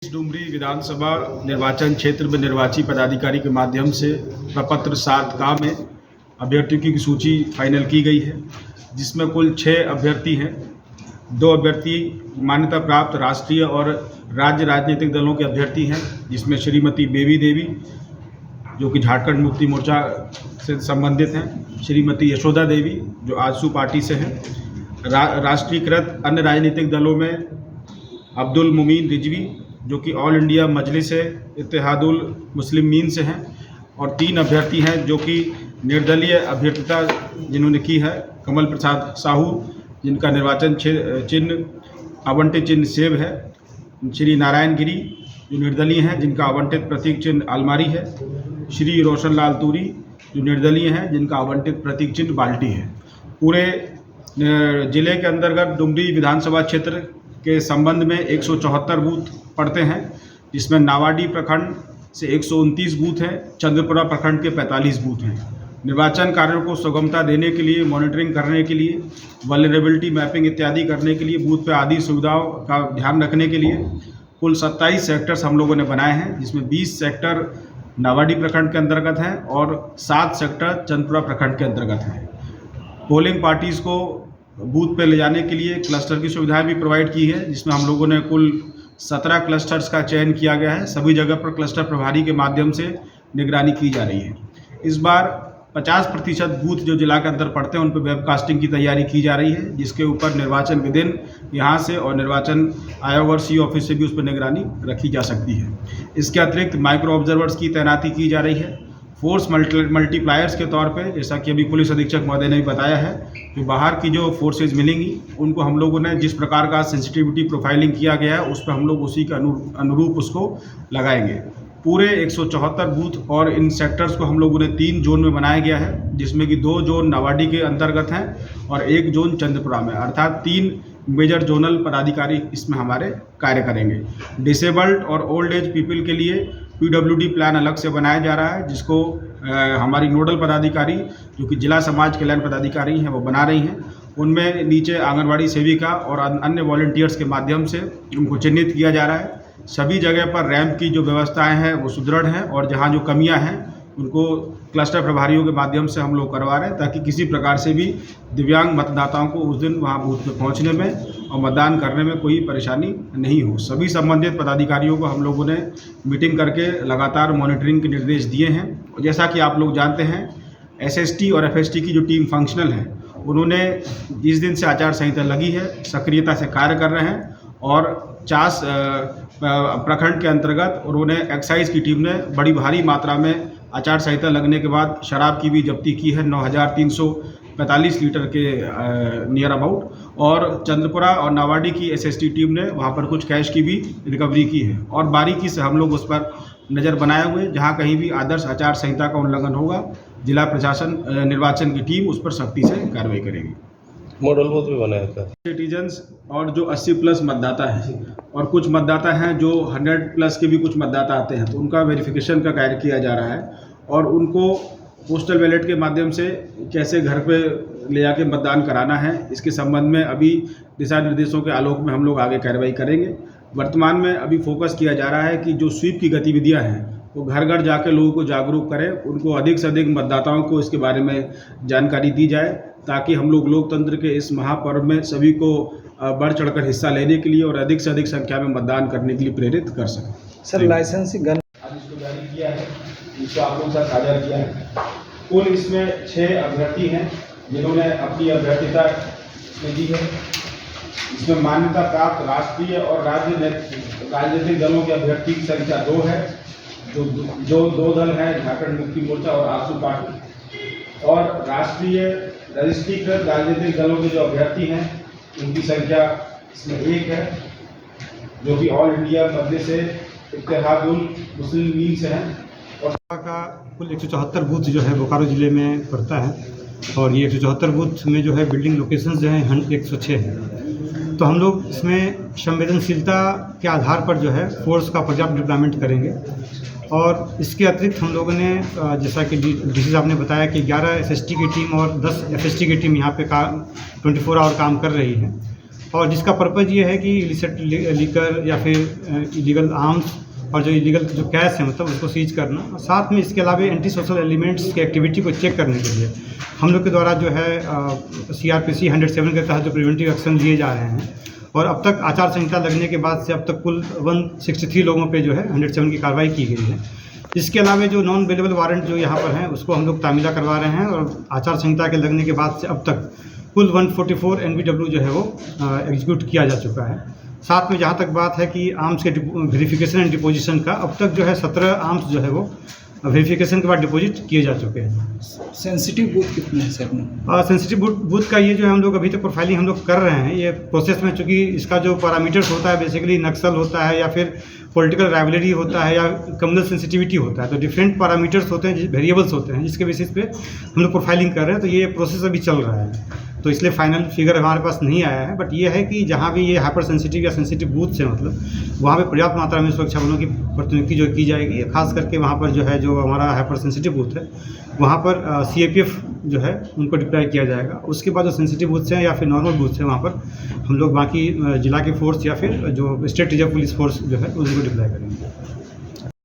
डुमरी विधानसभा निर्वाचन क्षेत्र में निर्वाची पदाधिकारी के माध्यम से प्रपत्र 7 में अभ्यर्थियों की सूची फाइनल की गई है, जिसमें कुल 6 अभ्यर्थी हैं। 2 अभ्यर्थी मान्यता प्राप्त राष्ट्रीय और राज्य राजनीतिक दलों के अभ्यर्थी हैं, जिसमें श्रीमती बेबी देवी जो कि झारखंड मुक्ति मोर्चा से संबंधित हैं, श्रीमती यशोदा देवी जो आजसू पार्टी से हैं, राष्ट्रीयकृत अन्य राजनीतिक दलों में अब्दुल मुमीन रिजवी जो कि ऑल इंडिया मजलिस इत्तेहादुल मुस्लिमीन से हैं, और 3 अभ्यर्थी हैं जो कि निर्दलीय अभ्यर्थिता जिन्होंने की है, कमल प्रसाद साहू जिनका निर्वाचन चिन्ह आवंटित चिन्ह सेब है, श्री नारायण गिरी जो निर्दलीय हैं जिनका आवंटित प्रतीक चिन्ह अलमारी है, श्री रोशन लाल तूरी जो निर्दलीय हैं जिनका आवंटित प्रतीक चिन्ह बाल्टी है। पूरे जिले के अंतर्गत डुमरी विधानसभा क्षेत्र के संबंध में 174 बूथ पड़ते हैं, जिसमें नावाडी प्रखंड से 129 बूथ हैं, चंद्रपुरा प्रखंड के 45 बूथ हैं। निर्वाचन कार्यों को सुगमता देने के लिए, मॉनिटरिंग करने के लिए, वल्नरेबिलिटी मैपिंग इत्यादि करने के लिए, बूथ पे आदि सुविधाओं का ध्यान रखने के लिए कुल 27 सेक्टर्स हम लोगों ने बनाए हैं, जिसमें 20 सेक्टर नावाडी प्रखंड के अंतर्गत हैं और 7 सेक्टर चंद्रपुरा प्रखंड के अंतर्गत हैं। पोलिंग पार्टीज़ को बूथ पे ले जाने के लिए क्लस्टर की सुविधाएं भी प्रोवाइड की है, जिसमें हम लोगों ने कुल 17 क्लस्टर्स का चयन किया गया है। सभी जगह पर क्लस्टर प्रभारी के माध्यम से निगरानी की जा रही है। इस बार 50% बूथ जो जिला के अंदर पड़ते हैं उन पर वेबकास्टिंग की तैयारी की जा रही है, जिसके ऊपर निर्वाचन विदिन यहाँ से और निर्वाचन आयोग और सी ऑफिस से भी उस पर निगरानी रखी जा सकती है। इसके अतिरिक्त माइक्रो ऑब्जर्वर्स की तैनाती की जा रही है। फोर्स मल्टीप्लायर्स के तौर पे, जैसा कि अभी पुलिस अधीक्षक महोदय ने भी बताया है, जो बाहर की जो फोर्सेज मिलेंगी उनको हम लोगों ने जिस प्रकार का सेंसिटिविटी प्रोफाइलिंग किया गया है उस पर हम लोग उसी के अनुरूप उसको लगाएंगे। पूरे 174 बूथ और इन सेक्टर्स को हम लोगों ने 3 जोन में बनाया गया है, जिसमें कि 2 जोन नावाडी के अंतर्गत हैं और 1 जोन चंद्रपुरा में, अर्थात 3 मेजर जोनल पदाधिकारी इसमें हमारे कार्य करेंगे। डिसेबल्ड और ओल्ड एज पीपल के लिए PWD प्लान अलग से बनाया जा रहा है, जिसको हमारी नोडल पदाधिकारी जो कि जिला समाज कल्याण पदाधिकारी हैं वो बना रही हैं। उनमें नीचे आंगनवाड़ी सेविका और अन्य वॉलंटियर्स के माध्यम से उनको चिन्हित किया जा रहा है। सभी जगह पर रैंप की जो व्यवस्थाएं हैं वो सुदृढ़ हैं और जहां जो कमियां हैं उनको क्लस्टर प्रभारियों के माध्यम से हम लोग करवा रहे हैं, ताकि किसी प्रकार से भी दिव्यांग मतदाताओं को उस दिन वहां बूथ पे पहुंचने में और मतदान करने में कोई परेशानी नहीं हो। सभी संबंधित पदाधिकारियों को हम लोगों ने मीटिंग करके लगातार मॉनिटरिंग के निर्देश दिए हैं। और जैसा कि आप लोग जानते हैं, SST और FST की जो टीम फंक्शनल है उन्होंने जिस दिन से आचार संहिता लगी है सक्रियता से कार्य कर रहे हैं, और 50 प्रखंड के अंतर्गत उन्होंने एक्साइज की टीम ने बड़ी भारी मात्रा में आचार संहिता लगने के बाद शराब की भी जब्ती की है, 9345 लीटर के नियर अबाउट, और चंद्रपुरा और नावाडी की SST टीम ने वहाँ पर कुछ कैश की भी रिकवरी की है। और बारीकी से हम लोग उस पर नज़र बनाए हुए, जहाँ कहीं भी आदर्श आचार संहिता का उल्लंघन होगा जिला प्रशासन निर्वाचन की टीम उस पर सख्ती से कार्रवाई करेगी। मॉडल बूथ भी बनाया था। सिटीजन्स और जो 80+ मतदाता हैं और कुछ मतदाता हैं जो 100+ के भी कुछ मतदाता आते हैं, तो उनका वेरिफिकेशन का कार्य किया जा रहा है और उनको पोस्टल बैलेट के माध्यम से कैसे घर पे ले जाके मतदान कराना है, इसके संबंध में अभी दिशा निर्देशों के आलोक में हम लोग आगे कार्रवाई करेंगे। वर्तमान में अभी फोकस किया जा रहा है कि जो स्वीप की गतिविधियां हैं वो घर घर जाकर लोगों को जागरूक करें, उनको अधिक से अधिक मतदाताओं को इसके बारे में जानकारी दी जाए, ताकि हम लोग लोकतंत्र के इस महापर्व में सभी को बढ़ चढ़कर हिस्सा लेने के लिए और अधिक से अधिक संख्या में मतदान करने के लिए प्रेरित कर सकें। सर, लाइसेंसिंग गन आज इसको जारी किया है, इसको आप लोगों के साथ साझा किया है। कुल इसमें 6 अभ्यर्थी हैं जिन्होंने अपनी अभ्यर्थिता दी है। इसमें मान्यता प्राप्त राष्ट्रीय और राज्य राजनीतिक दलों के अभ्यर्थी की संख्या 2 है, जो 2 दल हैं, झारखंड मुक्ति मोर्चा और आजसू पार्टी, और राष्ट्रीय रजिस्ट्रीकृत राजनीतिक दलों के जो अभ्यर्थी हैं उनकी संख्या इसमें 1 है, जो कि ऑल इंडिया मजलिस इत्तेहादुल मुस्लिमीन से हैं। और का कुल 174 बूथ जो है बोकारो ज़िले में पड़ता है, और ये 174 बूथ में जो है बिल्डिंग लोकेशंस जो हैं 106 हैं। तो हम लोग इसमें संवेदनशीलता के आधार पर जो है फोर्स का पर्याप्त डिप्लॉयमेंट करेंगे। और इसके अतिरिक्त हम लोगों ने जैसा कि DC साहब ने बताया कि 11 SST की टीम और 10 FST की टीम यहाँ पे 24 आवर काम कर रही है। और जिसका पर्पज़ ये है कि इलिसिट लीकर या फिर इलीगल आर्म्स और जो इलीगल जो कैश है मतलब उसको सीज करना, और साथ में इसके अलावा एंटी सोशल एलिमेंट्स की एक्टिविटी को चेक करने के लिए हम लोग के द्वारा जो है CRPC 107 के तहत जो प्रिवेंटिव एक्शन लिए जा रहे हैं। और अब तक आचार संहिता लगने के बाद से अब तक कुल 163 लोगों पे जो है 107 की कार्रवाई की गई है। इसके अलावा जो नॉन अवेलेबल वारंट जो यहाँ पर हैं उसको हम लोग तामीला करवा रहे हैं, और आचार संहिता के लगने के बाद से अब तक कुल 144 NBW जो है वो एग्जीक्यूट किया जा चुका है। साथ में जहाँ तक बात है कि आर्म्स के वेरिफिकेशन एंड डिपोजिशन का, अब तक जो है 17 आर्म्स जो है वो वेरिफिकेशन के बाद डिपॉजिट किए जा चुके हैं। सेंसिटिव बूथ कितने हैं सर? सेंसिटिव बूथ का ये जो है हम लोग अभी तक प्रोफाइलिंग हम लोग कर रहे हैं। ये प्रोसेस में, चूँकि इसका जो पैरामीटर्स होता है बेसिकली नक्सल होता है या फिर पॉलिटिकल राइवलरी होता है या कम्युनल सेंसिटिविटी होता है, तो डिफरेंट पैरामीटर्स होते हैं, वेरिएबल्स होते हैं, जिसके बेसिस पे हम लोग प्रोफाइलिंग कर रहे हैं। तो ये प्रोसेस अभी चल रहा है, तो इसलिए फाइनल फिगर हमारे पास नहीं आया है। बट ये है कि जहाँ भी ये हाइपर सेंसिटिव या सेंसिटिव बूथ्स हैं मतलब वहाँ पे पर्याप्त मात्रा में सुरक्षा बलों की प्रतिनियुक्ति जो की जाएगी, खास करके वहाँ पर जो है जो हमारा हाइपर सेंसिटिव बूथ है वहाँ पर CAPF जो है उनको डिप्लॉय किया जाएगा। उसके बाद जो सेंसिटिव बूथ्स हैं या फिर नॉर्मल बूथ्स हैं वहाँ पर हम लोग बाकी जिला की फोर्स या फिर जो स्टेट रिजर्व पुलिस फोर्स जो है उनको डिप्लॉय करेंगे।